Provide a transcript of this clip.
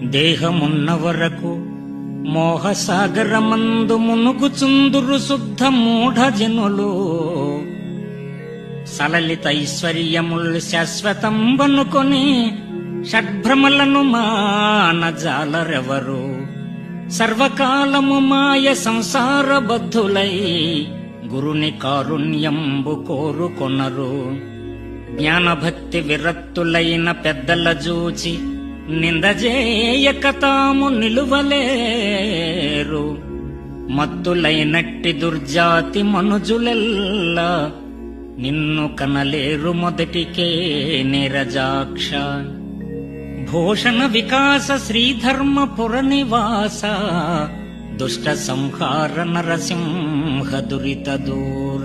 దేహమున్న వరకు మోహసాగరమందు మునుగుచుందురు శుద్ధ మూఢజనులు. సలలితైశ్వర్యముల్ శాశ్వతం వనుకొని షడ్భ్రమలను మానజాలరెవరు. సర్వకాలము మాయ సంసారబద్ధులై గురుని కారుణ్యంబు కోరుకొనరు. జ్ఞానభక్తి విరక్తులైన పెద్దల జూచి నిందజేయక తాము నిలువలేరు. మత్తులైనట్టి దుర్జాతి మనుజులెల్లా నిన్ను కనలేరు మొదటికే నీరజాక్ష. భూషణ వికాస శ్రీధర్మపుర నివాస దుష్ట సంహార నరసింహ దురిత దూర.